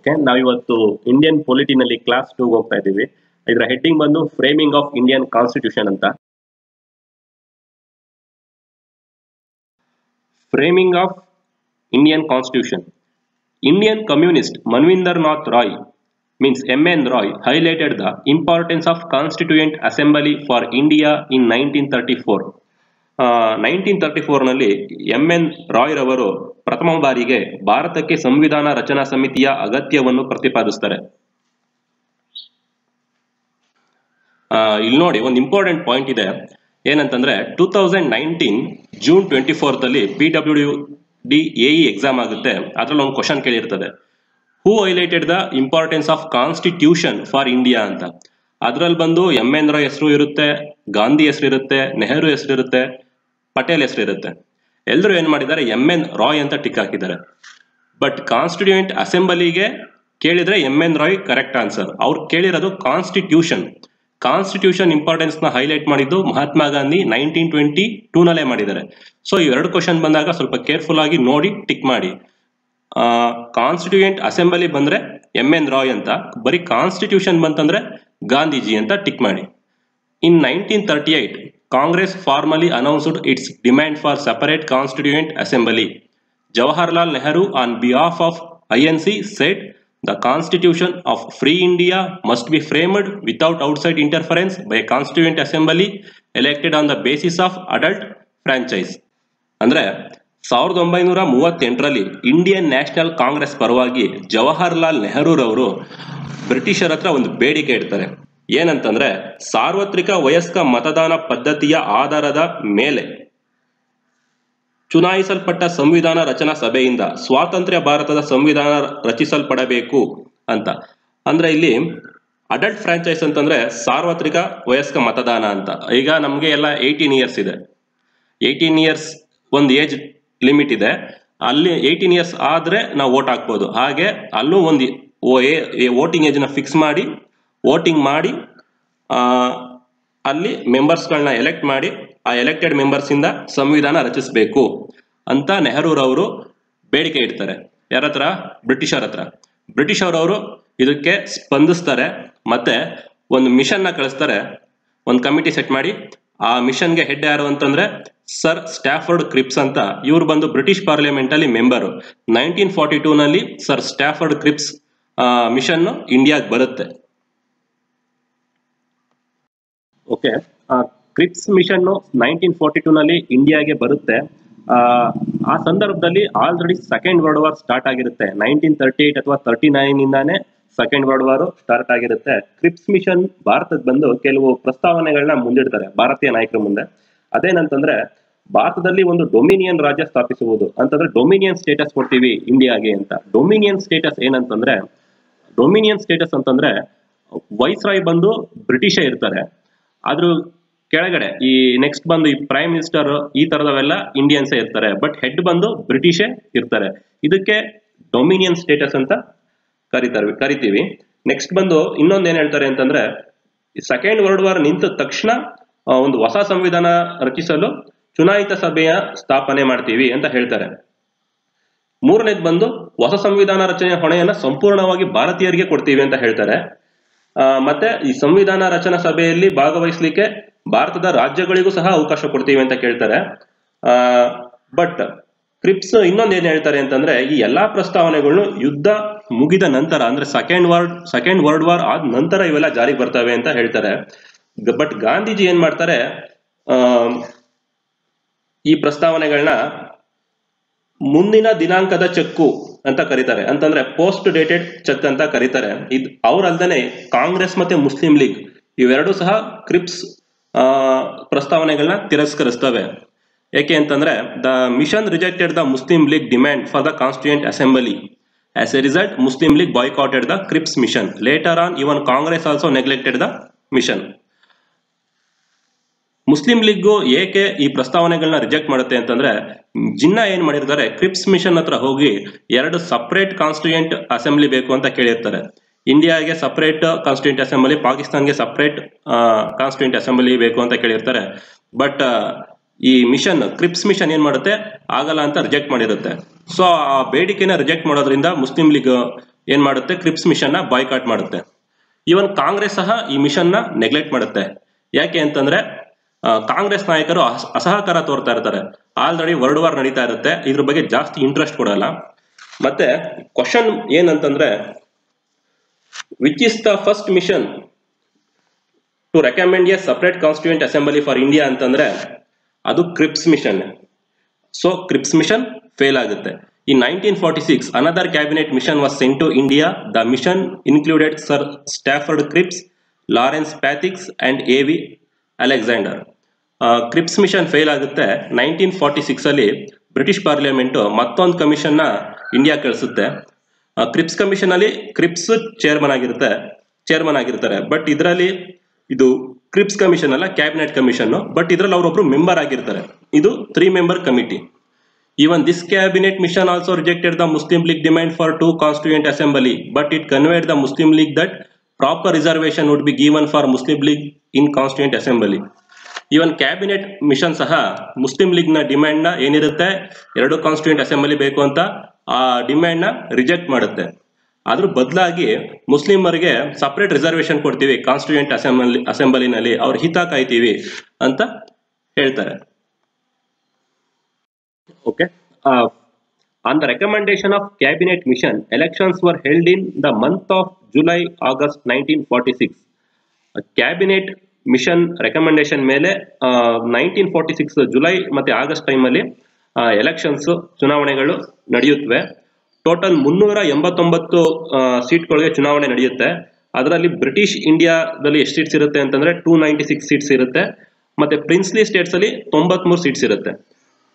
Okay, ನಾವಿವತ್ತು Indian ಪೊಲಿಟಿನಲ್ಲಿ class 2 ಹೋಗ್ತಾ ಇದ್ದೀವಿ. ಇದರ ಹೆಡ್ಡಿಂಗ್ ಬಂದು ಫ್ರೇಮಿಂಗ್ ಆಫ್ ಇಂಡಿಯನ್ ಕಾನ್ಸ್ಟಿಟ್ಯೂಷನ್ ಅಂತ. Framing of Indian constitution. Indian communist Manvinder Nath Roy means M.N. Roy highlighted the importance of Constituent Assembly for India in 1934. 1934 ನಲ್ಲಿ M.N. Roy ರವರು ಪ್ರಥಮ ಬಾರಿಗೆ ಭಾರತಕ್ಕೆ ಸಂವಿಧಾನ ರಚನಾ ಸಮಿತಿಯ ಅಗತ್ಯವನ್ನು ಪ್ರತಿಪಾದಿಸುತ್ತಾರೆ. ಇಲ್ಲಿ ನೋಡಿ ಒಂದು ಇಂಪಾರ್ಟೆಂಟ್ ಪಾಯಿಂಟ್ ಇದೆ, ಏನಂತಂದ್ರೆ 2019 ಜೂನ್ 24 ಅಲ್ಲಿ PWD AE ಎಕ್ಸಾಮ್ ಆಗುತ್ತೆ. ಅದ್ರಲ್ಲಿ ಒಂದು ಕ್ವಶನ್ ಕೇಳಿರ್ತದೆ, who highlighted the importance of constitution for India ಅಂತ. ಅದ್ರಲ್ಲಿ ಬಂದು M.N. ರಾಯ್ ಹೆಸರು ಇರುತ್ತೆ, ಗಾಂಧಿ ಹೆಸರು ಇರುತ್ತೆ, ನೆಹರು ಹೆಸರು ಇರುತ್ತೆ, ಪಟೇಲ್ ಹೆಸರು ಇರುತ್ತೆ. ಎಲ್ಲರೂ ಏನ್ ಮಾಡಿದ್ದಾರೆ, M.N. ರಾಯ್ ಅಂತ ಟಿಕ್ ಹಾಕಿದ್ದಾರೆ. ಬಟ್ ಕಾನ್ಸ್ಟಿಟ್ಯೂಯೆಂಟ್ ಅಸೆಂಬ್ಲಿಗೆ ಕೇಳಿದ್ರೆ M.N. Roy correct answer. ಅವ್ರು ಕೇಳಿರೋದು ಕಾನ್ಸ್ಟಿಟ್ಯೂಷನ್. ಕಾನ್ಸ್ಟಿಟ್ಯೂಷನ್ ಇಂಪಾರ್ಟೆನ್ಸ್ ನ ಹೈಲೈಟ್ ಮಾಡಿದ್ದು ಮಹಾತ್ಮ ಗಾಂಧಿ 1922 ನಲ್ಲೇ ಮಾಡಿದ್ದಾರೆ. ಸೊ ಈ ಎರಡು ಕ್ವಶನ್ ಬಂದಾಗ ಸ್ವಲ್ಪ ಕೇರ್ಫುಲ್ ಆಗಿ ನೋಡಿ ಟಿಕ್ ಮಾಡಿ. ಕಾನ್ಸ್ಟಿಟ್ಯೂಯೆಂಟ್ ಅಸೆಂಬ್ಲಿ ಬಂದ್ರೆ M.N. ರಾಯ್ ಅಂತ, ಬರೀ ಕಾನ್ಸ್ಟಿಟ್ಯೂಷನ್ ಬಂತಂದ್ರೆ ಗಾಂಧೀಜಿ ಅಂತ ಟಿಕ್ ಮಾಡಿ. ಇನ್ 1938 Congress formally announced it's demand for separate constituent assembly. Jawaharlal Nehru on behalf of INC said the constitution of free India must be framed without outside interference by a constituent assembly elected on the basis of adult franchise. ಅಂದ್ರೆ 1938ರಲ್ಲಿ Indian National Congress ಪರವಾಗಿ ಜವಾಹರ್ಲಾಲ್ ನೆಹರು ರವರು ಬ್ರಿಟಿಷರ ಹತ್ರ ಒಂದು ಬೇಡಿಕೆ ಇಡ್ತಾರೆ. ಏನಂತಂದ್ರೆ, ಸಾರ್ವತ್ರಿಕ ವಯಸ್ಕ ಮತದಾನ ಪದ್ಧತಿಯ ಆಧಾರದ ಮೇಲೆ ಚುನಾಯಿಸಲ್ಪಟ್ಟ ಸಂವಿಧಾನ ರಚನಾ ಸಭೆಯಿಂದ ಸ್ವಾತಂತ್ರ್ಯ ಭಾರತದ ಸಂವಿಧಾನ ರಚಿಸಲ್ಪಡಬೇಕು ಅಂತ. ಅಂದ್ರೆ ಇಲ್ಲಿ ಅಡಲ್ಟ್ ಫ್ರಾಂಚೈಸ್ ಅಂತಂದ್ರೆ ಸಾರ್ವತ್ರಿಕ ವಯಸ್ಕ ಮತದಾನ ಅಂತ. ಈಗ ನಮ್ಗೆ ಎಲ್ಲ 18 ಇಯರ್ಸ್ ಇದೆ. 18 ಇಯರ್ಸ್ ಒಂದು ಏಜ್ ಲಿಮಿಟ್ ಇದೆ. ಅಲ್ಲಿ 18 ಇಯರ್ಸ್ ಆದ್ರೆ ನಾವು ವೋಟ್ ಹಾಕ್ಬೋದು. ಹಾಗೆ ಅಲ್ಲೂ ಒಂದು ವೋಟಿಂಗ್ ಏಜ್ ನ ಫಿಕ್ಸ್ ಮಾಡಿ ವೋಟಿಂಗ್ ಮಾಡಿ ಅಲ್ಲಿ ಮೆಂಬರ್ಸ್ಗಳನ್ನ ಎಲೆಕ್ಟ್ ಮಾಡಿ ಆ ಎಲೆಕ್ಟೆಡ್ ಮೆಂಬರ್ಸ್ ಇಂದ ಸಂವಿಧಾನ ರಚಿಸಬೇಕು ಅಂತ ನೆಹರೂರವರು ಬೇಡಿಕೆ ಇಡ್ತಾರೆ. ಯಾರ ಹತ್ರ? ಬ್ರಿಟಿಷರ ಹತ್ರ. ಬ್ರಿಟಿಷರವರು ಇದಕ್ಕೆ ಸ್ಪಂದಿಸ್ತಾರೆ, ಮತ್ತೆ ಒಂದು ಮಿಷನ್ ನ ಕಳಿಸ್ತಾರೆ, ಒಂದು ಕಮಿಟಿ ಸೆಟ್ ಮಾಡಿ. ಆ ಮಿಷನ್ಗೆ ಹೆಡ್ ಯಾರು ಅಂತಂದ್ರೆ ಸರ್ ಸ್ಟ್ಯಾಫರ್ಡ್ ಕ್ರಿಪ್ಸ್ ಅಂತ. ಇವ್ರು ಬಂದು ಬ್ರಿಟಿಷ್ ಪಾರ್ಲಿಮೆಂಟ್ ಅಲ್ಲಿ ಮೆಂಬರು. 1942 ನಲ್ಲಿ ಸರ್ ಸ್ಟ್ಯಾಫರ್ಡ್ ಕ್ರಿಪ್ಸ್ ಮಿಷನ್ ಇಂಡಿಯಾಗೆ ಬರುತ್ತೆ. ಓಕೆ, ಕ್ರಿಪ್ಸ್ ಮಿಷನ್ 1942 ನಲ್ಲಿ ಇಂಡಿಯಾಗೆ ಬರುತ್ತೆ. ಆ ಸಂದರ್ಭದಲ್ಲಿ already second world war start ಆಗಿರುತ್ತೆ. 1938 ಅಥವಾ 39 ಇಂದಾನೆ ಸೆಕೆಂಡ್ ವರ್ಲ್ಡ್ ವಾರ್ ಸ್ಟಾರ್ಟ್ ಆಗಿರುತ್ತೆ. ಕ್ರಿಪ್ಸ್ ಮಿಷನ್ ಭಾರತಕ್ಕೆ ಬಂದು ಕೆಲವು ಪ್ರಸ್ತಾವನೆಗಳನ್ನ ಮುಂದಿಡ್ತಾರೆ ಭಾರತೀಯ ನಾಯಕರ ಮುಂದೆ. ಅದೇನಂತಂದ್ರೆ, ಭಾರತದಲ್ಲಿ ಒಂದು ಡೊಮಿನಿಯನ್ ರಾಜ್ಯ ಸ್ಥಾಪಿಸುವುದು ಅಂತಂದ್ರೆ ಡೊಮಿನಿಯನ್ ಸ್ಟೇಟಸ್ ಕೊಡ್ತೀವಿ ಇಂಡಿಯಾಗೆ ಅಂತ. ಡೊಮಿನಿಯನ್ ಸ್ಟೇಟಸ್ ಏನಂತಂದ್ರೆ, ಡೊಮಿನಿಯನ್ ಸ್ಟೇಟಸ್ ಅಂತಂದ್ರೆ ವೈಸ್ರಾಯ್ ಬಂದು ಬ್ರಿಟಿಷೇ ಇರ್ತಾರೆ, ಆದ್ರೂ ಕೆಳಗಡೆ ಈ ನೆಕ್ಸ್ಟ್ ಬಂದು ಈ ಪ್ರೈಮ್ ಮಿನಿಸ್ಟರ್ ಈ ತರದವೆಲ್ಲ ಇಂಡಿಯನ್ಸೇ ಇರ್ತಾರೆ, ಬಟ್ ಹೆಡ್ ಬಂದು ಬ್ರಿಟಿಷೇ ಇರ್ತಾರೆ. ಇದಕ್ಕೆ ಡೊಮಿನಿಯನ್ ಸ್ಟೇಟಸ್ ಅಂತ ಕರಿತೀವಿ. ನೆಕ್ಸ್ಟ್ ಬಂದು ಇನ್ನೊಂದು ಏನ್ ಹೇಳ್ತಾರೆ ಅಂತಂದ್ರೆ, ಸೆಕೆಂಡ್ ವರ್ಲ್ಡ್ ವಾರ್ ನಿಂತ ತಕ್ಷಣ ಒಂದು ಹೊಸ ಸಂವಿಧಾನ ರಚಿಸಲು ಚುನಾಯಿತ ಸಭೆಯ ಸ್ಥಾಪನೆ ಮಾಡ್ತೀವಿ ಅಂತ ಹೇಳ್ತಾರೆ. ಮೂರನೇದು ಬಂದು ಹೊಸ ಸಂವಿಧಾನ ರಚನೆಯ ಹೊಣೆಯನ್ನ ಸಂಪೂರ್ಣವಾಗಿ ಭಾರತೀಯರಿಗೆ ಕೊಡ್ತೀವಿ ಅಂತ ಹೇಳ್ತಾರೆ. ಮತ್ತೆ ಈ ಸಂವಿಧಾನ ರಚನಾ ಸಭೆಯಲ್ಲಿ ಭಾಗವಹಿಸಲಿಕ್ಕೆ ಭಾರತದ ರಾಜ್ಯಗಳಿಗೂ ಸಹ ಅವಕಾಶ ಕೊಡ್ತೀವಿ ಅಂತ ಕೇಳ್ತಾರೆ. ಬಟ್ ಕ್ರಿಪ್ಸ್ ಇನ್ನೊಂದು ಏನ್ ಹೇಳ್ತಾರೆ ಅಂತಂದ್ರೆ, ಈ ಎಲ್ಲಾ ಪ್ರಸ್ತಾವನೆಗಳನ್ನು ಯುದ್ಧ ಮುಗಿದ ನಂತರ ಅಂದ್ರೆ ಸೆಕೆಂಡ್ ವರ್ಲ್ಡ್ ವಾರ್ ಆದ ನಂತರ ಇವೆಲ್ಲ ಜಾರಿಗೆ ಬರ್ತವೆ ಅಂತ ಹೇಳ್ತಾರೆ. ಬಟ್ ಗಾಂಧೀಜಿ ಏನ್ ಮಾಡ್ತಾರೆ, ಈ ಪ್ರಸ್ತಾವನೆಗಳನ್ನ ಮುಂದಿನ ದಿನಾಂಕದ ಚೆಕ್ಕು ಅಂತ ಕರೀತಾರೆ. ಅಂತಂದ್ರೆ ಪೋಸ್ಟ್ ಡೇಟೆಡ್ ಚೆಕ್ ಅಂತ ಕರೀತಾರೆ. ಇದು ಅವ್ರಲ್ದೇನೆ ಕಾಂಗ್ರೆಸ್ ಮತ್ತೆ ಮುಸ್ಲಿಂ ಲೀಗ್ ಇವೆರಡೂ ಸಹ ಕ್ರಿಪ್ಸ್ ಪ್ರಸ್ತಾವನೆಗಳನ್ನ ತಿರಸ್ಕರಿಸ್ತವೆ. ಯಾಕೆ ಅಂತಂದ್ರೆ, the mission rejected the Muslim League demand for the constituent assembly. As a result Muslim League boycotted the Cripps mission. Later on even Congress also neglected the mission. Muslim League ಏಕೆ ಈ ಪ್ರಸ್ತಾವನೆಗಳನ್ನ ರಿಜೆಕ್ಟ್ ಮಾಡುತ್ತೆ ಅಂತಂದ್ರೆ, ಜಿನ್ನಾ ಏನ್ ಮಾಡಿರ್ತಾರೆ, ಕ್ರಿಪ್ಸ್ ಮಿಷನ್ ಹತ್ರ ಹೋಗಿ 2 ಸಪರೇಟ್ ಕಾನ್ಸ್ಟಿಟ್ಯೂಯೆಂಟ್ ಅಸೆಂಬ್ಲಿ ಬೇಕು ಅಂತ ಕೇಳಿರ್ತಾರೆ. ಇಂಡಿಯಾಗೆ ಸಪರೇಟ್ ಕಾನ್ಸ್ಟಿಟ್ಯೂಯೆಂಟ್ ಅಸೆಂಬ್ಲಿ, ಪಾಕಿಸ್ತಾನ್ಗೆ ಸಪರೇಟ್ ಕಾನ್ಸ್ಟಿಟ್ಯೂಯೆಂಟ್ ಅಸೆಂಬ್ಲಿ ಬೇಕು ಅಂತ ಕೇಳಿರ್ತಾರೆ. ಬಟ್ ಈ ಮಿಷನ್ ಕ್ರಿಪ್ಸ್ ಮಿಷನ್ ಏನ್ ಮಾಡುತ್ತೆ, ಆಗಲ್ಲ ಅಂತ ರಿಜೆಕ್ಟ್ ಮಾಡಿರುತ್ತೆ. ಸೊ ಆ ಬೇಡಿಕೆನ ರಿಜೆಕ್ಟ್ ಮಾಡೋದ್ರಿಂದ ಮುಸ್ಲಿಂ ಲೀಗ್ ಏನ್ ಮಾಡುತ್ತೆ, ಕ್ರಿಪ್ಸ್ ಮಿಷನ್ ನ ಬಾಯ್ಕಾಟ್ ಮಾಡುತ್ತೆ. ಈವನ್ ಕಾಂಗ್ರೆಸ್ ಸಹ ಈ ಮಿಷನ್ ನ ನೆಗ್ಲೆಕ್ಟ್ ಮಾಡುತ್ತೆ. ಯಾಕೆ ಅಂತಂದ್ರೆ ಕಾಂಗ್ರೆಸ್ ನಾಯಕರು ಅಸಹಕಾರ ತೋರ್ತಾ ಇರ್ತಾರೆ. ಆಲ್ರೆಡಿ ವರ್ಲ್ಡ್ ವಾರ್ ನಡೀತಾ ಇರುತ್ತೆ, ಇದ್ರ ಬಗ್ಗೆ ಜಾಸ್ತಿ ಇಂಟ್ರೆಸ್ಟ್ ಕೊಡಲ್ಲ. ಮತ್ತೆ ಕ್ವಶನ್ ಏನಂತಂದ್ರೆ, which is the first mission to recommend a separate constituent assembly for India ಅಂತಂದ್ರೆ ಅದು Cripps mission. So Cripps mission fail ಆಗುತ್ತೆ. In 1946, another cabinet mission was sent to India. The mission included Sir Stafford Cripps, Lawrence Pathix and A.V. Alexander. Cripps mission fail ಆಗುತ್ತೆ. 1946 ಅಲ್ಲಿ British parliament ಮತ್ತೊಂದು commission ನ India ಕಳಿಸುತ್ತೆ. Cripps commission ಅಲ್ಲಿ Cripps chairman ಆಗಿರ್ತಾರೆ. But ಇದರಲ್ಲಿ ಇದು Cripps commission ಅಲ್ಲ, ಕ್ಯಾಬಿನೆಟ್ ಕಮಿಷನ್. ಬಟ್ ಇದರಲ್ಲಿ ಅವರೊಬ್ರು ಮೆಂಬರ್ ಆಗಿರ್ತಾರೆ. ಇದು 3 member committee. Even this cabinet mission also rejected the Muslim League demand for 2 constituent assembly, but it conveyed the Muslim League that proper reservation would be given for Muslim League in constituent assembly. Even cabinet mission ಸಹ Muslim league ನ demand ನ ಏನಿರುತ್ತೆ, 2 constituent assembly ಬೇಕು ಅಂತ ಆ demand ನ reject ಮಾಡುತ್ತೆ. ಅದ್ರ ಬದಲಾಗಿ ಮುಸ್ಲಿಮರಿಗೆ ಸಪರೇಟ್ ರಿಸರ್ವೇಶನ್ ಕೊಡ್ತೀವಿ ಕಾನ್ಸ್ಟಿಟ್ಯೂಯೆಂಟ್ ಅಸೆಂಬ್ಲಿನಲ್ಲಿ, ಅವ್ರ ಹಿತ ಕಾಯ್ತೀವಿ ಅಂತ ಹೇಳ್ತಾರೆ. Okay. On the recommendation of cabinet mission, elections were held in the month of July-August 1946. Cabinet mission recommendation ಮೇಲೆ 1946 ಜುಲೈ ಮತ್ತೆ ಆಗಸ್ಟ್ ಟೈಮಲ್ಲಿ ಎಲೆಕ್ಷನ್ಸ್ ಚುನಾವಣೆಗಳು ನಡೆಯುತ್ತವೆ. ಟೋಟಲ್ 389 ಸೀಟ್ಗಳಿಗೆ ಚುನಾವಣೆ ನಡೆಯುತ್ತೆ. ಅದರಲ್ಲಿ ಬ್ರಿಟಿಷ್ ಇಂಡಿಯಾದಲ್ಲಿ ಎಷ್ಟು ಸೀಟ್ಸ್ ಇರುತ್ತೆ ಅಂತಂದ್ರೆ 296 ಸೀಟ್ಸ್ ಇರುತ್ತೆ. ಮತ್ತೆ ಪ್ರಿನ್ಸ್ಲಿ ಸ್ಟೇಟ್ಸ್ ಅಲ್ಲಿ 93 ಸೀಟ್ಸ್ ಇರುತ್ತೆ.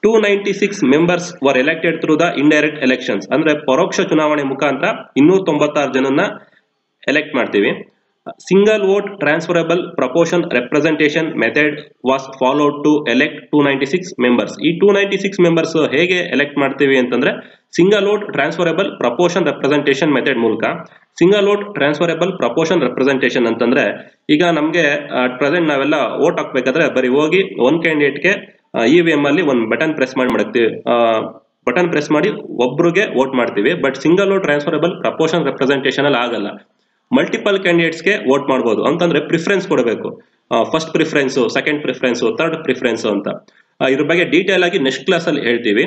296 members were elected through the indirect elections. ಅಂದ್ರೆ ಪರೋಕ್ಷ ಚುನಾವಣೆ ಮುಖಾಂತರ 296 ಜನನ್ನ ಎಲೆಕ್ಟ್ ಮಾಡ್ತೀವಿ. Single vote transferable proportion representation method was followed to elect 296 members. ಈ 296 members ಹೇಗೆ ಎಲೆಕ್ಟ್ ಮಾಡ್ತೀವಿ ಅಂತಂದ್ರೆ single vote transferable proportion representation method ಮೂಲಕ. Single vote transferable proportion representation ಅಂತಂದ್ರೆ ಈಗ ನಮ್ಗೆ ಪ್ರೆಸೆಂಟ್ ನಾವೆಲ್ಲ ವೋಟ್ ಹಾಕ್ಬೇಕಾದ್ರೆ ಬರೀ ಹೋಗಿ ಒಂದು ಕ್ಯಾಂಡಿಡೇಟ್ಗೆ EVM ಅಲ್ಲಿ ಒಂದು ಬಟನ್ ಪ್ರೆಸ್ ಮಾಡ್ತೀವಿ. ಬಟನ್ ಪ್ರೆಸ್ ಮಾಡಿ ಒಬ್ರಿಗೆ ವೋಟ್ ಮಾಡ್ತೀವಿ. But single vote transferable proportion representation ಅಲ್ಲಿ ಆಗಲ್ಲ. ಮಲ್ಟಿಪಲ್ ಕ್ಯಾಂಡಿಡೇಟ್ಸ್ಗೆ ವೋಟ್ ಮಾಡ್ಬೋದು. ಅಂತಂದ್ರೆ ಪ್ರಿಫರೆನ್ಸ್ ಕೊಡಬೇಕು. First preference, second preference, third preference ಅಂತ. ಇದ್ರ ಬಗ್ಗೆ ಡೀಟೇಲ್ ಆಗಿ ನೆಕ್ಸ್ಟ್ ಕ್ಲಾಸ್ ಅಲ್ಲಿ ಹೇಳ್ತೀವಿ.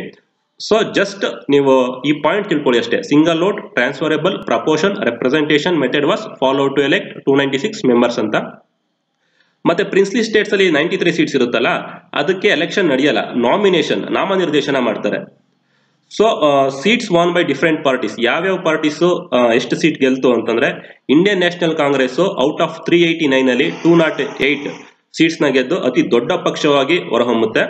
ಸೊ ಜಸ್ಟ್ ನೀವು ಈ ಪಾಯಿಂಟ್ ತಿಳ್ಕೊಳ್ಳಿ ಅಷ್ಟೇ. Single vote transferable proportion representation method was followed to elect 296 members ಅಂತ. ಮತ್ತೆ ಪ್ರಿನ್ಸ್ಲಿ ಸ್ಟೇಟ್ಸ್ ಅಲ್ಲಿ 93 ಸೀಟ್ಸ್ ಇರುತ್ತಲ್ಲ, ಅದಕ್ಕೆ ಎಲೆಕ್ಷನ್ ನಡೆಯಲ್ಲ, ನಾಮಿನೇಷನ್ ನಾಮನಿರ್ದೇಶನ ಮಾಡ್ತಾರೆ. So seats won by different parties. ಯಾವ್ಯಾವ ಪಾರ್ಟೀಸ್ ಎಷ್ಟು ಸೀಟ್ ಗೆಲ್ತು ಅಂತಂದ್ರೆ, Indian National Congress out of 389 ಅಲ್ಲಿ 208 ಸೀಟ್ಸ್ ನ ಗೆದ್ದು ಅತಿ ದೊಡ್ಡ ಪಕ್ಷವಾಗಿ ಹೊರಹೊಮ್ಮುತ್ತೆ.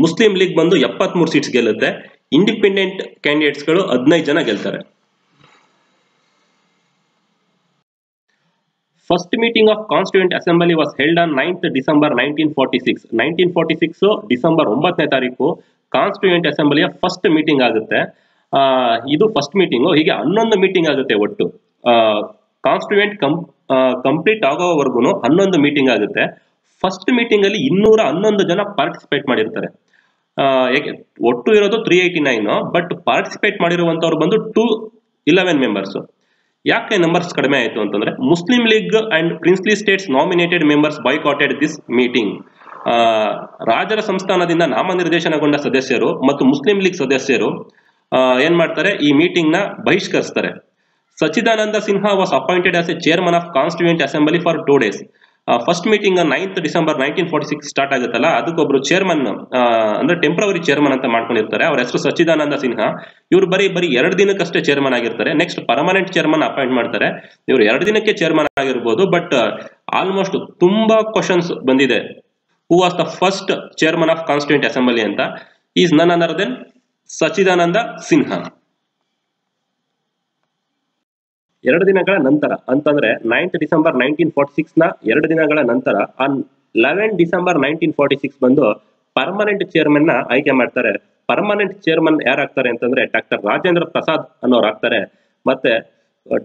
ಮುಸ್ಲಿಂ ಲೀಗ್ ಬಂದು 73 ಸೀಟ್ಸ್ ಗೆಲ್ಲುತ್ತೆ. ಇಂಡಿಪೆಂಡೆಂಟ್ ಕ್ಯಾಂಡಿಡೇಟ್ಸ್ ಗಳು 15 ಜನ ಗೆಲ್ತಾರೆ. First meeting of Constituent Assembly was held on 9th December 1946. 1946 December 9ನೇ ತಾರೀಕು ಕಾನ್ಸ್ಟಿಟ್ಯೂಯೆಂಟ್ ಅಸೆಂಬ್ಲಿಯ ಫಸ್ಟ್ ಮೀಟಿಂಗ್ ಆಗುತ್ತೆ. ಇದು ಫಸ್ಟ್ ಮೀಟಿಂಗು. ಹೀಗೆ 11 ಮೀಟಿಂಗ್ ಆಗುತ್ತೆ ಒಟ್ಟು. ಕಾನ್ಸ್ಟಿಟ್ಯೂಯೆಂಟ್ ಕಂಪ್ಲೀಟ್ ಆಗೋವರೆಗೂ 11 ಮೀಟಿಂಗ್ ಆಗುತ್ತೆ. ಫಸ್ಟ್ ಮೀಟಿಂಗ್ ಅಲ್ಲಿ 211 ಜನ ಪಾರ್ಟಿಸಿಪೇಟ್ ಮಾಡಿರ್ತಾರೆ. ಒಟ್ಟು ಇರೋದು 389, ಬಟ್ ಪಾರ್ಟಿಸಿಪೇಟ್ ಮಾಡಿರುವಂತವ್ರು ಬಂದು 211 members. ಯಾಕೆ ನಂಬರ್ಸ್ ಕಡಿಮೆ ಆಯಿತು ಅಂತಂದ್ರೆ, Muslim League and princely states nominated members boycotted this meeting. ರಾಜರ ಸಂಸ್ಥಾನದಿಂದ ನಾಮನಿರ್ದೇಶನಗೊಂಡ ಸದಸ್ಯರು ಮತ್ತು ಮುಸ್ಲಿಂ ಲೀಗ್ ಸದಸ್ಯರು ಏನ್ ಮಾಡ್ತಾರೆ, ಈ ಮೀಟಿಂಗ್ ನ ಬಹಿಷ್ಕರಿಸ್ತಾರೆ. Sachchidananda Sinha was appointed as a chairman of constituent assembly for 2 days. First meeting 9th December 1946 start ಆಗುತ್ತಲ್ಲ, ಅದಕ್ಕೊಬ್ರು ಚೇರ್ಮನ್ ಅಂದ್ರೆ ಟೆಂಪ್ರವರಿ ಚೇರ್ಮನ್ ಅಂತ ಮಾಡ್ಕೊಂಡಿರ್ತಾರೆ. ಅವ್ರ ಹೆಸರು ಸಚಿದಾನಂದ ಸಿನ್ಹಾ. ಇವ್ರು ಬರೀ 2 ದಿನಕ್ಕಷ್ಟೇ ಚೇರ್ಮನ್ ಆಗಿರ್ತಾರೆ. ನೆಕ್ಸ್ಟ್ ಪರ್ಮನೆಂಟ್ ಚೇರ್ಮನ್ ಅಪಾಯಿಂಟ್ ಮಾಡ್ತಾರೆ. ಇವ್ರು 2 ದಿನಕ್ಕೆ ಚೇರ್ಮನ್ ಆಗಿರ್ಬೋದು, ಬಟ್ ಆಲ್ಮೋಸ್ಟ್ ತುಂಬಾ ಕ್ವಶನ್ಸ್ ಬಂದಿದೆ. Who was the first chairman of constituent assembly ಅಂತ. Is none other than Sachchidananda Sinha. 2 ದಿನಗಳ ನಂತರ ಅಂತಂದ್ರೆ 9th December 1946 ನ 2 ದಿನಗಳ ನಂತರ ಆನ್ 11 December 1946 ಬಂದು ಪರ್ಮನೆಂಟ್ ಚೇರ್ಮನ್ ನ ಆಯ್ಕೆ ಮಾಡ್ತಾರೆ. ಪರ್ಮನೆಂಟ್ ಚೇರ್ಮನ್ ಯಾರಾಗ್ತಾರೆ ಅಂತಂದ್ರೆ ಡಾಕ್ಟರ್ ರಾಜೇಂದ್ರ ಪ್ರಸಾದ್ ಅನ್ನೋರು ಆಗ್ತಾರೆ. ಮತ್ತೆ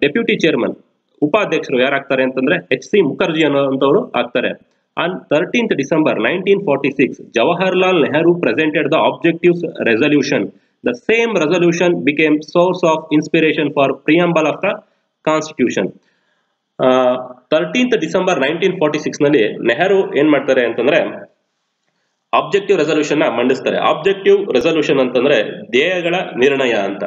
ಡೆಪ್ಯೂಟಿ ಚೇರ್ಮನ್ ಉಪಾಧ್ಯಕ್ಷರು ಯಾರಾಗ್ತಾರೆ ಅಂತಂದ್ರೆ HC ಮುಖರ್ಜಿ ಅನ್ನೋಂಥವ್ರು ಆಗ್ತಾರೆ. On 13th December 1946 Jawaharlal Nehru presented the objectives resolution. The same resolution became source of inspiration for preamble of the constitution. 13th December 1946 ನಲ್ಲಿ ನೆಹರು ಏನ್ ಮಾಡ್ತಾರೆ ಅಂತಂದ್ರೆ ಆಬ್ಜೆಕ್ಟಿವ್ ರೆಸಲ್ಯೂಷನ್ ನ ಮಂಡಿಸ್ತಾರೆ. ಆಬ್ಜೆಕ್ಟಿವ್ ರೆಸಲ್ಯೂಷನ್ ಅಂತಂದ್ರೆ ಧ್ಯೇಯಗಳ ನಿರ್ಣಯ ಅಂತ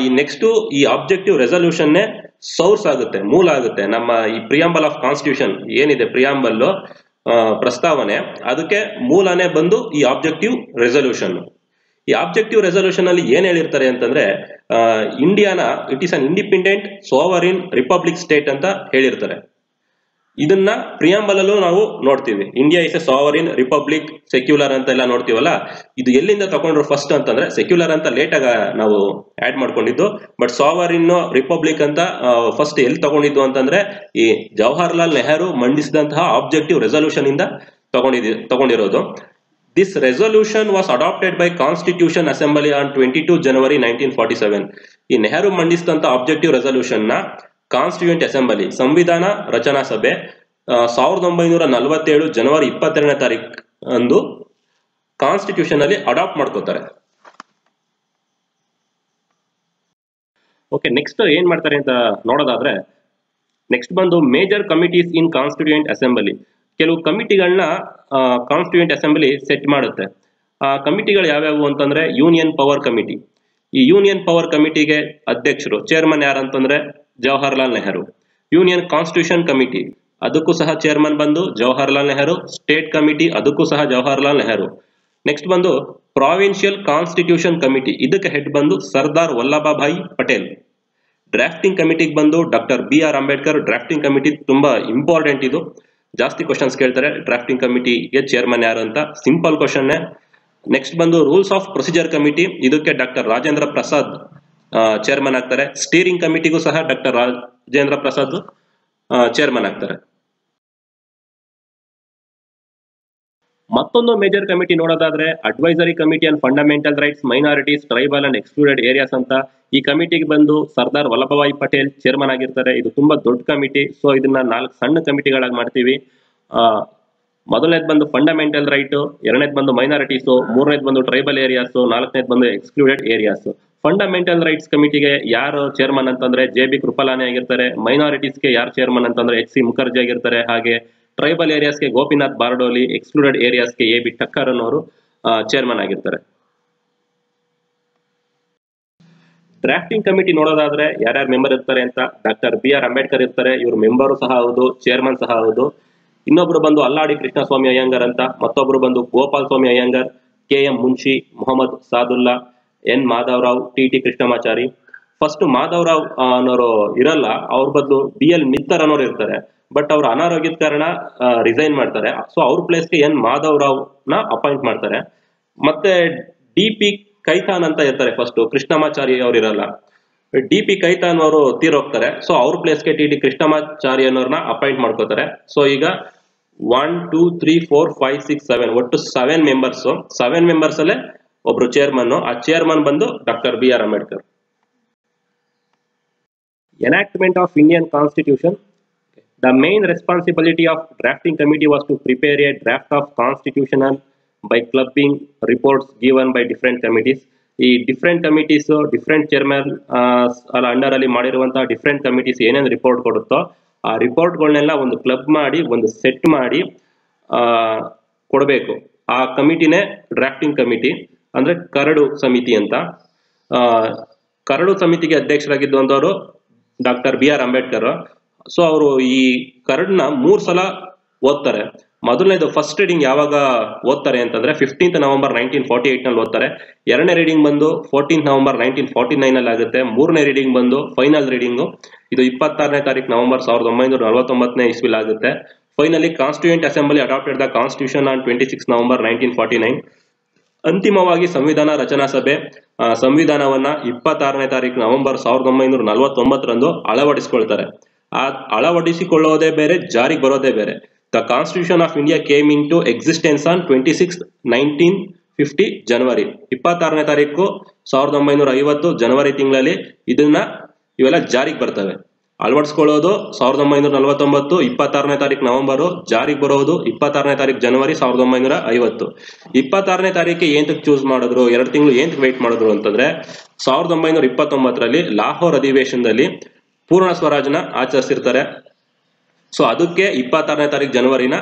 ಈ ನೆಕ್ಸ್ಟ್ ಈ ಆಬ್ಜೆಕ್ಟಿವ್ ರೆಸಲ್ಯೂಷನ್ನೇ ಸೋರ್ಸ್ ಆಗುತ್ತೆ, ಮೂಲ ಆಗುತ್ತೆ. ನಮ್ಮ ಈ ಪ್ರಿಯಾಂಬಲ್ ಆಫ್ ಕಾನ್ಸ್ಟಿಟ್ಯೂಷನ್ ಏನಿದೆ, ಪ್ರಿಯಾಂಬಲ್ ಪ್ರಸ್ತಾವನೆ, ಅದಕ್ಕೆ ಮೂಲನೇ ಬಂದು ಈ ಆಬ್ಜೆಕ್ಟಿವ್ ರೆಸಲ್ಯೂಷನ್. ಈ ಆಬ್ಜೆಕ್ಟಿವ್ ರೆಸಲ್ಯೂಷನ್ ಅಲ್ಲಿ ಏನ್ ಹೇಳಿರ್ತಾರೆ ಅಂತಂದ್ರೆ ಇಂಡಿಯಾನ it is an independent sovereign republic state ಅಂತ ಹೇಳಿರ್ತಾರೆ. ಇದನ್ನ ಪ್ರಿಯಾಂಬಲ್ ಅಲ್ಲೂ ನಾವು ನೋಡ್ತೀವಿ. India is a sovereign republic secular ಅಂತ ಎಲ್ಲ ನೋಡ್ತೀವಲ್ಲ, ಇದು ಎಲ್ಲಿಂದ ತಗೊಂಡ್ರು ಫಸ್ಟ್ ಅಂತಂದ್ರೆ ಸೆಕ್ಯುಲರ್ ಅಂತ ಲೇಟ್ ಆಗ ನಾವು ಆಡ್ ಮಾಡ್ಕೊಂಡಿದ್ದು, ಬಟ್ ಸಾವರಿನ್ ರಿಪಬ್ಲಿಕ್ ಅಂತ ಫಸ್ಟ್ ಎಲ್ಲಿ ಅಂತಂದ್ರೆ ಈ ಜವಾಹರ್ಲಾಲ್ ನೆಹರು ಮಂಡಿಸಿದಂತಹ ಆಬ್ಜೆಕ್ಟಿವ್ ರೆಸಲ್ಯೂಷನ್ ಇಂದ ತಗೊಂಡಿರೋದು. This resolution was adopted by Constitution Assembly on 22 January 1947. ಈ ನೆಹರು ಮಂಡಿಸಿದಂತ ಆಬ್ಜೆಕ್ಟಿವ್ ರೆಸಲ್ಯೂಷನ್ ನ ಕಾನ್ಸ್ಟಿಟ್ಯೂಯೆಂಟ್ ಅಸೆಂಬ್ಲಿ ಸಂವಿಧಾನ ರಚನಾ ಸಭೆ 1947 ಜನವರಿ 22ನೇ ತಾರೀಕು ಅಂದು ಕಾನ್ಸ್ಟಿಟ್ಯೂಷನ್ ಅಲ್ಲಿ ಅಡಾಪ್ಟ್ ಮಾಡ್ಕೋತಾರೆ. ಓಕೆ, ನೆಕ್ಸ್ಟ್ ಏನ್ ಮಾಡ್ತಾರೆ ಅಂತ ನೋಡೋದಾದ್ರೆ ನೆಕ್ಸ್ಟ್ ಬಂದು ಮೇಜರ್ ಕಮಿಟೀಸ್ ಇನ್ ಕಾನ್ಸ್ಟಿಟ್ಯೂಯೆಂಟ್ ಅಸೆಂಬ್ಲಿ. ಕೆಲವು ಕಮಿಟಿಗಳನ್ನ ಕಾನ್ಸ್ಟಿಟ್ಯೂಯೆಂಟ್ ಅಸೆಂಬ್ಲಿ ಸೆಟ್ ಮಾಡುತ್ತೆ. ಆ ಕಮಿಟಿಗಳು ಯಾವ್ಯಾವು ಅಂತಂದ್ರೆ ಯೂನಿಯನ್ ಪವರ್ ಕಮಿಟಿ. ಈ ಯೂನಿಯನ್ ಪವರ್ ಕಮಿಟಿಗೆ ಅಧ್ಯಕ್ಷರು ಚೇರ್ಮನ್ ಯಾರಂತಂದ್ರೆ Jawaharlal Nehru. Union constitution committee ಅದಕ್ಕೂ ಸಹ ಚೇರ್ಮನ್ ಬಂದು ಜವಾಹರ್ಲಾಲ್ ನೆಹರು. ಸ್ಟೇಟ್ ಕಮಿಟಿ ಅದಕ್ಕೂ ಸಹ ಜವಾಹರ್ಲಾಲ್ ನೆಹರು. ನೆಕ್ಸ್ಟ್ ಬಂದು ಪ್ರಾವಿನ್ಷಿಯಲ್ ಕಾನ್ಸ್ಟಿಟ್ಯೂಷನ್ ಕಮಿಟಿ, ಇದಕ್ಕೆ ಹೆಡ್ ಬಂದು ಸರ್ದಾರ್ ವಲ್ಲಭಭಾಯಿ ಪಟೇಲ್. ಡ್ರಾಫ್ಟಿಂಗ್ ಕಮಿಟಿಗೆ ಬಂದು doctor BR Ambedkar. Drafting committee ತುಂಬಾ ಇಂಪಾರ್ಟೆಂಟ್, ಇದು ಜಾಸ್ತಿ ಕ್ವಶನ್ಸ್ ಕೇಳ್ತಾರೆ. ಡ್ರಾಫ್ಟಿಂಗ್ ಕಮಿಟಿಗೆ ಚೇರ್ಮನ್ ಯಾರು ಅಂತ ಸಿಂಪಲ್ ಕ್ವಶನ್. ನೆಕ್ಸ್ಟ್ ಬಂದು ರೂಲ್ಸ್ ಆಫ್ ಪ್ರೊಸೀಜರ್ ಕಮಿಟಿ, ಇದಕ್ಕೆ ಡಾಕ್ಟರ್ ರಾಜೇಂದ್ರ ಪ್ರಸಾದ್ ಚೇರ್ಮನ್ ಆಗ್ತಾರೆ. ಸ್ಟೀರಿಂಗ್ ಕಮಿಟಿಗೂ ಸಹ ಡಾಕ್ಟರ್ ರಾಜೇಂದ್ರ ಪ್ರಸಾದ್ ಚೇರ್ಮನ್ ಆಗ್ತಾರೆ. ಮತ್ತೊಂದು ಮೇಜರ್ ಕಮಿಟಿ ನೋಡೋದಾದ್ರೆ advisory committee on fundamental rights, minorities, tribal and excluded areas ಅಂತ. ಈ ಕಮಿಟಿಗೆ ಬಂದು ಸರ್ದಾರ್ ವಲ್ಲಭಭಾಯಿ ಪಟೇಲ್ ಚೇರ್ಮನ್ ಆಗಿರ್ತಾರೆ. ಇದು ತುಂಬಾ ದೊಡ್ಡ ಕಮಿಟಿ, ಸೊ ಇದನ್ನ 4 ಸಣ್ಣ ಕಮಿಟಿಗಳಾಗಿ ಮಾಡ್ತೀವಿ. ಮೊದಲನೇದು ಬಂದು ಫಂಡಮೆಂಟಲ್ ರೈಟ್, ಎರಡನೇದು ಬಂದು ಮೈನಾರಿಟೀಸ್, ಮೂರನೇದು ಬಂದು ಟ್ರೈಬಲ್ ಏರಿಯಾಸ್, ನಾಲ್ಕನೇದು ಬಂದು ಎಕ್ಸ್ಕ್ಲೂಡೆಡ್ ಏರಿಯಾಸ್. ಫಂಡಮೆಂಟಲ್ ರೈಟ್ಸ್ ಕಮಿಟಿಗೆ ಯಾರು ಚೇರ್ಮನ್ ಅಂತಂದ್ರೆ JB ಕೃಪಲಾನಿ ಆಗಿರ್ತಾರೆ. ಮೈನಾರಿಟೀಸ್ಗೆ ಯಾರು ಚೇರ್ಮನ್ ಅಂತಂದ್ರೆ HC ಮುಖರ್ಜಿ ಆಗಿರ್ತಾರೆ. ಹಾಗೆ ಟ್ರೈಬಲ್ ಏರಿಯಾಸ್ಗೆ ಗೋಪಿನಾಥ್ ಬಾರ್ಡೋಲಿ, ಎಕ್ಸ್ಕ್ಲೂಡೆಡ್ ಏರಿಯಾಸ್ಗೆ AB ಠಕ್ಕರ್ ಅನ್ನೋರು ಚೇರ್ಮನ್ ಆಗಿರ್ತಾರೆ. ಡ್ರಾಫ್ಟಿಂಗ್ ಕಮಿಟಿ ನೋಡೋದಾದ್ರೆ ಯಾರ್ಯಾರು ಮೆಂಬರ್ ಇರ್ತಾರೆ ಅಂತ ಡಾಕ್ಟರ್ BR ಅಂಬೇಡ್ಕರ್ ಇರ್ತಾರೆ. ಇವರು ಮೆಂಬರು ಸಹ ಹೌದು, ಚೇರ್ಮನ್ ಸಹ ಹೌದು. ಇನ್ನೊಬ್ರು ಬಂದು ಅಲ್ಲಾಡಿ ಕೃಷ್ಣಸ್ವಾಮಿ ಅಯ್ಯಂಗಾರ್ ಅಂತ, ಮತ್ತೊಬ್ರು ಬಂದು Gopal Swami Ayyangar, KM Munshi, Mohammad Saadulla, N Madhavrao, TT Krishnamachari. First Madhavrao ಅನ್ನೋರು ಇರಲ್ಲ, ಅವ್ರ ಬದಲು BL ಮಿತ್ತರ್ ಅನ್ನೋರು ಇರ್ತಾರೆ. ಬಟ್ ಅವ್ರ ಅನಾರೋಗ್ಯದ ಕಾರಣ ರಿಸೈನ್ ಮಾಡ್ತಾರೆ. ಸೊ ಅವ್ರ ಪ್ಲೇಸ್ಗೆ N ಮಾಧವರಾವ್ ನ ಅಪಾಯಿಂಟ್ ಮಾಡ್ತಾರೆ. ಮತ್ತೆ DP ಕೈತಾನ್ ಅಂತ ಇರ್ತಾರೆ. ಫಸ್ಟ್ ಕೃಷ್ಣಮಾಚಾರಿ ಅವ್ರು ಇರಲ್ಲ, DP ಕೈತಾನ್ ಅವರು ತೀರೋಗ್ತಾರೆ. ಸೊ ಅವ್ರ ಪ್ಲೇಸ್ಗೆ TT ಕೃಷ್ಣಮಾಚಾರಿ ಅನ್ನೋರ್ನ ಅಪಾಯಿಂಟ್ ಮಾಡ್ಕೋತಾರೆ. ಸೊ ಈಗ 1 2 3 4 5 6 7 ಒಟ್ಟು 7 ಮೆಂಬರ್ಸ್. 7 ಮೆಂಬರ್ಸ್ ಅಲ್ಲೇ ಒಬ್ರು ಚೇರ್ಮನ್. ಆ ಚೇರ್ಮನ್ ಬಂದು doctor BR Ambedkar. Enactment of Indian constitution. The main responsibility of drafting committee was to prepare a draft of constitutional by clubbing reports given by different committees. ಈ different committees different chairman under ಅಲ್ಲಿ ಮಾಡಿರುವಂತಹ different committees ಏನೇನು report ಕೊಡುತ್ತೋ ಆ ರಿಪೋರ್ಟ್ಗಳನ್ನೆಲ್ಲ ಒಂದು club ಮಾಡಿ ಒಂದು set ಮಾಡಿ ಕೊಡಬೇಕು. ಆ ಕಮಿಟಿನೇ ಡ್ರಾಫ್ಟಿಂಗ್ ಕಮಿಟಿ, ಅಂದ್ರೆ ಕರಡು ಸಮಿತಿ ಅಂತ. ಕರಡು ಸಮಿತಿಗೆ ಅಧ್ಯಕ್ಷರಾಗಿದ್ದಂಥವರು ಡಾಕ್ಟರ್ BR ಅಂಬೇಡ್ಕರ್. ಸೊ ಅವರು ಈ ಕರಡನ್ನ 3 ಸಲ ಓದ್ತಾರೆ. ಮೊದಲನೇದು ಫಸ್ಟ್ ರೀಡಿಂಗ್ ಯಾವಾಗ ಓದ್ತಾರೆ ಅಂತಂದ್ರೆ 15th ನವೆಂಬರ್ 1948 ನಲ್ಲಿ ಓದ್ತಾರೆ. ಎರಡನೇ ರೀಡಿಂಗ್ ಬಂದು 14th ನವೆಂಬರ್ 1949 ನಲ್ಲಿ ಆಗುತ್ತೆ. ಮೂರನೇ ರೀಡಿಂಗ್ ಬಂದು ಫೈನಲ್ ರೀಡಿಂಗು ಇದು 26ನೇ ತಾರೀಕು ನವೆಂಬರ್ 1949ನೇ ಇಸ್ವಿಲ್ ಆಗುತ್ತೆ. Finally constituent assembly adopted the constitution on 26 November 1949. ಅಂತಿಮವಾಗಿ ಸಂವಿಧಾನ ರಚನಾ ಸಭೆ ಸಂವಿಧಾನವನ್ನ 26ನೇ ತಾರೀಕು ನವೆಂಬರ್ 1949 ಅಳವಡಿಸಿಕೊಳ್ತಾರೆ. ಆ ಅಳವಡಿಸಿಕೊಳ್ಳೋದೇ ಬೇರೆ, ಜಾರಿಗೆ ಬರೋದೇ ಬೇರೆ. The constitution of India came into existence on 26 1950 January. 26ನೇ ತಾರೀಕು 1950 ಜನವರಿ ತಿಂಗಳಲ್ಲಿ ಇವೆಲ್ಲ ಜಾರಿಗೆ ಬರ್ತವೆ. ಅಳವಡಿಸ್ಕೊಳ್ಳೋದು 1949 26ನೇ ತಾರೀಕು ನವೆಂಬರ್, ಜಾರಿಗೆ ಬರೋದು 26ನೇ ತಾರೀಕು ಜನವರಿ 1950. 26ನೇ ತಾರೀಕಿಗೆ ಏನಕ್ಕೆ ಚೂಸ್ ಮಾಡಿದ್ರು, 2 ತಿಂಗಳು ಏನಕ್ಕೆ ವೇಟ್ ಮಾಡಿದ್ರು ಅಂತಂದ್ರೆ 1929ರಲ್ಲಿ ಲಾಹೋರ್ ಅಧಿವೇಶನದಲ್ಲಿ ಪೂರ್ಣ ಸ್ವರಾಜ್ನ ಆಚರಿಸಿರ್ತಾರೆ. ಸೊ ಅದಕ್ಕೆ 26ನೇ ತಾರೀಕು ಜನವರಿನ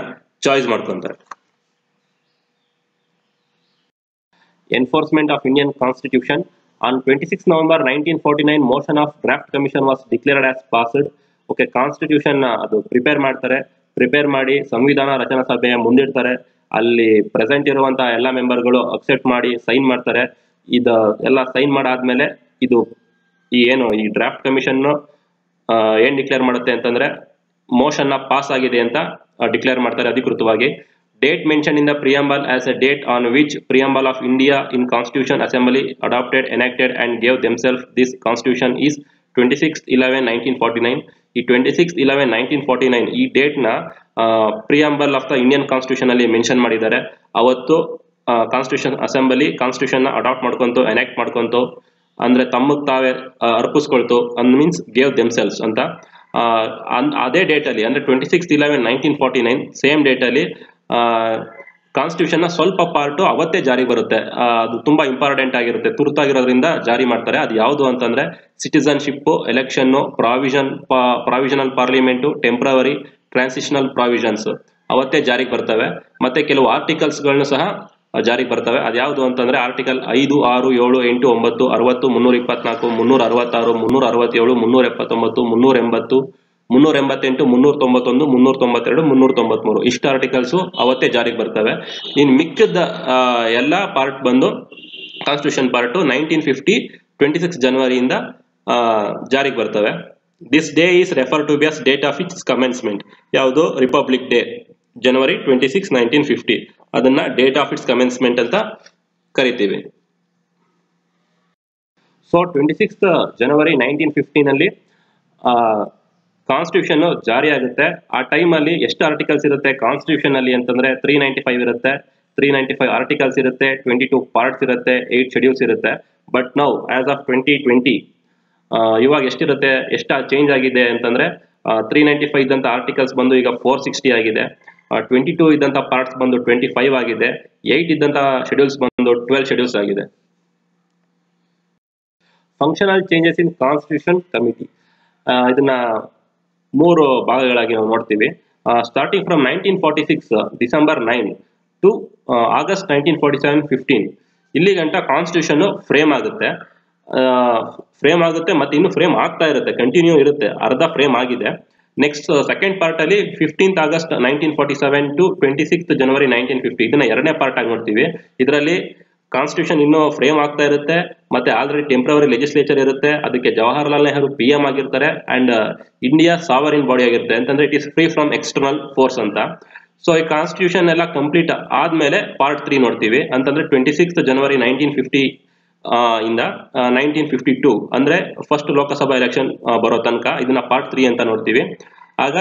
ಚಾಯ್ಸ್ ಮಾಡ್ಕೊಂತಾರೆ. Enforcement of Indian Constitution. On 26 November 1949, motion of draft commission was declared as passed. Okay, constitution ಅದು ಪ್ರಿಪೇರ್ ಮಾಡಿ ಸಂವಿಧಾನ ರಚನಾ ಸಭೆಯ ಮುಂದಿಡ್ತಾರೆ. ಅಲ್ಲಿ ಪ್ರೆಸೆಂಟ್ ಇರುವಂತಹ ಎಲ್ಲ ಮೆಂಬರ್ಗಳು ಅಕ್ಸೆಪ್ಟ್ ಮಾಡಿ ಸೈನ್ ಮಾಡ್ತಾರೆ. ಇದು ಎಲ್ಲ ಸೈನ್ ಮಾಡಾದ್ಮೇಲೆ ಇದು ಈ ಡ್ರಾಫ್ಟ್ ಕಮಿಷನ್ ಏನ್ ಡಿಕ್ಲೇರ್ ಮಾಡುತ್ತೆ ಅಂತಂದ್ರೆ ಮೋಷನ್ ನ ಪಾಸ್ ಆಗಿದೆ ಅಂತ ಡಿಕ್ಲೇರ್ ಮಾಡ್ತಾರೆ ಅಧಿಕೃತವಾಗಿ. Date mentioned in the preamble as a date on which preamble of India in Constitution Assembly adopted, enacted and gave themselves this constitution is 26/11/1949. ಈ 26/11/1949 ಈ ಡೇಟ್ ನ preamble of the Indian constitution ಅಲ್ಲಿ mention ಮಾಡಿದ್ದಾರೆ. ಅವತ್ತು constitution assembly constitution ನ adapt ಮಾಡ್ಕೊಂತು, enact ಮಾಡ್ಕೊಂತು, ಅಂದ್ರೆ ತಮ್ಮಗ್ ತಾವೇ ಅರ್ಪಿಸ್ಕೊಳ್ತು, means gave themselves ಅಂತ. ಅದೇ ಡೇಟ್ ಅಲ್ಲಿ ಅಂದ್ರೆ 26/11/1949 ಸೇಮ್ ಡೇಟ್ ಅಲ್ಲಿ ಕಾನ್ಸ್ಟಿಟ್ಯೂಷನ್ ನ ಸ್ವಲ್ಪ ಪಾರ್ಟ್ ಅವತ್ತೇ ಜಾರಿ ಬರುತ್ತೆ. ಅದು ತುಂಬಾ ಇಂಪಾರ್ಟೆಂಟ್ ಆಗಿರುತ್ತೆ, ತುರ್ತಾಗಿರೋದ್ರಿಂದ ಜಾರಿ ಮಾಡ್ತಾರೆ. ಅದು ಯಾವುದು ಅಂತಂದ್ರೆ citizenship, election, provisional parliament, temporary, transitional provisions ಅವತ್ತೇ ಜಾರಿಗೆ ಬರ್ತವೆ. ಮತ್ತೆ ಕೆಲವು ಆರ್ಟಿಕಲ್ಸ್ ಗಳನ್ನು ಸಹ ಜಾರಿಗೆ ಬರ್ತವೆ. ಅದ್ಯಾವುದು ಅಂತಂದ್ರೆ ಆರ್ಟಿಕಲ್ 5, 6, 7, 8, 9, 60, 324, 366, 367, 379, 380, 388, 391, 392, 393 ಇಷ್ಟು ಆರ್ಟಿಕಲ್ಸ್ ಅವತ್ತೇ ಜಾರಿಗೆ ಬರ್ತವೆ. ಇನ್ ಮಿಕ್ಕಿದ ಎಲ್ಲ ಪಾರ್ಟ್ ಬಂದು ಕಾನ್ಸ್ಟಿಟ್ಯೂಷನ್ ಪಾರ್ಟ್ 1950 26 ಜನವರಿಯಿಂದ ಜಾರಿಗೆ ಬರ್ತವೆ. This day is refer to be as date of its commencement. ಯಾವುದು? Republic day, January 26, 1950. ಅದನ್ನ ಡೇಟ್ ಆಫ್ ಇಟ್ಸ್ ಕಮೆನ್ಸ್ಮೆಂಟ್ ಅಂತ ಕರಿತೀವಿ. ಸೊ 26 ಜನವರಿ 1950 ನಲ್ಲಿ ಕಾನ್ಸ್ಟಿಟ್ಯೂಷನ್ ಜಾರಿ ಆಗುತ್ತೆ. ಆ ಟೈಮ್ ಅಲ್ಲಿ ಎಷ್ಟು ಆರ್ಟಿಕಲ್ಸ್ ಇರುತ್ತೆ ಕಾನ್ಸ್ಟಿಟ್ಯೂಷನ್ ಅಲ್ಲಿ ಅಂತಂದ್ರೆ 395 ಇರುತ್ತೆ. 395 ಆರ್ಟಿಕಲ್ಸ್ ಇರುತ್ತೆ, 22 ಪಾರ್ಟ್ಸ್ ಇರುತ್ತೆ, 8 ಶೆಡ್ಯೂಲ್ಸ್ ಇರುತ್ತೆ. ಬಟ್ ನೌ ಆಸ್ ಆಫ್ 2020 ಇವಾಗ ಎಷ್ಟಿರುತ್ತೆ, ಎಷ್ಟು ಚೇಂಜ್ ಆಗಿದೆ ಅಂತಂದ್ರೆ 395 ಇದ್ದಂತ ಆರ್ಟಿಕಲ್ಸ್ ಬಂದು ಈಗ 460 ಆಗಿದೆ. 22 ಇದ್ದಂತ ಪಾರ್ಟ್ಸ್ ಬಂದು 25 ಆಗಿದೆ. 8 ಇದ್ದಂತ ಶೆಡ್ಯೂಲ್ಸ್ ಬಂದು 12 ಶೆಡ್ಯೂಲ್ಸ್ ಆಗಿದೆ. Functional changes in constitution committee. ಇದನ್ನ 3 ಭಾಗಗಳಾಗಿ ನಾವು ನೋಡ್ತೀವಿ. Starting from 1946 December 9 to August 1947 15 ಇಲ್ಲಿ ಗಂಟ ಕಾನ್ಸ್ಟಿಟ್ಯೂಷನ್ ಫ್ರೇಮ್ ಆಗುತ್ತೆ ಮತ್ತೆ ಇನ್ನು ಫ್ರೇಮ್ ಆಗ್ತಾ ಇರುತ್ತೆ, ಕಂಟಿನ್ಯೂ ಇರುತ್ತೆ. ಅರ್ಧ ಫ್ರೇಮ್ ಆಗಿದೆ. ನೆಕ್ಸ್ಟ್ ಸೆಕೆಂಡ್ ಪಾರ್ಟ್ ಅಲ್ಲಿ 15th ಆಗಸ್ಟ್ 1947 ಟು 26th ಜನವರಿ 1950 ಇದನ್ನ ಎರಡನೇ ಪಾರ್ಟ್ ಆಗಿ ನೋಡ್ತೀವಿ. ಇದರಲ್ಲಿ ಕಾನ್ಸ್ಟಿಟ್ಯೂಷನ್ ಇನ್ನೂ ಫ್ರೇಮ್ ಆಗ್ತಾ ಇರುತ್ತೆ, ಮತ್ತೆ ಆಲ್ರೆಡಿ ಟೆಂಪ್ರವರಿ ಲೆಜಿಸ್ಲೇಚರ್ ಇರುತ್ತೆ. ಅದಕ್ಕೆ ಜವಾಹರ್ಲಾಲ್ ನೆಹರು PM ಆಗಿರ್ತಾರೆ ಅಂಡ್ ಇಂಡಿಯಾ ಸಾವರಿನ್ ಬಾಡಿ ಆಗಿರುತ್ತೆ. ಅಂತಂದ್ರೆ it is free from external force ಅಂತ. ಸೊ ಈ ಕಾನ್ಸ್ಟಿಟ್ಯೂಷನ್ ಎಲ್ಲ ಕಂಪ್ಲೀಟ್ ಆದ್ಮೇಲೆ ಪಾರ್ಟ್ 3 ನೋಡ್ತೀವಿ. ಅಂತಂದ್ರೆ 26th ಜನವರಿ 1950 ಇಂದ 1952 ಅಂದ್ರೆ ಫಸ್ಟ್ ಲೋಕಸಭಾ ಎಲೆಕ್ಷನ್ ಬರೋ ತನಕ ಇದನ್ನ ಪಾರ್ಟ್ 3 ಅಂತ ನೋಡ್ತೀವಿ. ಆಗ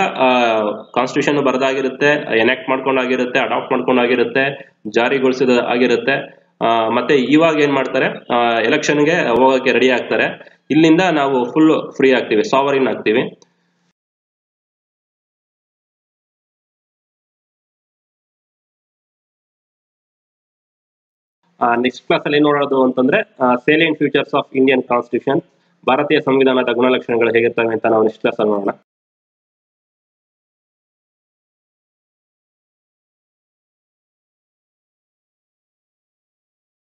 ಕಾನ್ಸ್ಟಿಟ್ಯೂಷನ್ ಬರದಾಗಿರುತ್ತೆ, ಎನಾಕ್ಟ್ ಮಾಡ್ಕೊಂಡಾಗಿರುತ್ತೆ, ಅಡಾಪ್ಟ್ ಮಾಡ್ಕೊಂಡಾಗಿರುತ್ತೆ, ಜಾರಿಗೊಳಿಸಿದ ಆಗಿರುತ್ತೆ. ಮತ್ತೆ ಇವಾಗ ಏನ್ ಮಾಡ್ತಾರೆ, ಎಲೆಕ್ಷನ್ಗೆ ಹೋಗಕ್ಕೆ ರೆಡಿ ಆಗ್ತಾರೆ. ಇಲ್ಲಿಂದ ನಾವು ಫುಲ್ ಫ್ರೀ ಆಗ್ತೀವಿ, ಸಾವರಿನ್ ಆಗ್ತೀವಿ. ನೆಕ್ಸ್ಟ್ ಕ್ಲಾಸ್ ಅಲ್ಲಿ ಏನ್ ನೋಡೋದು ಅಂತಂದ್ರೆ salient features of Indian constitution, ಭಾರತೀಯ ಸಂವಿಧಾನದ ಗುಣಲಕ್ಷಣಗಳು ಹೇಗಿರ್ತವೆ ಅಂತ ನಾವು ನೆಕ್ಸ್ಟ್ ಕ್ಲಾಸ್ ಅಲ್ಲಿ ನೋಡೋಣ.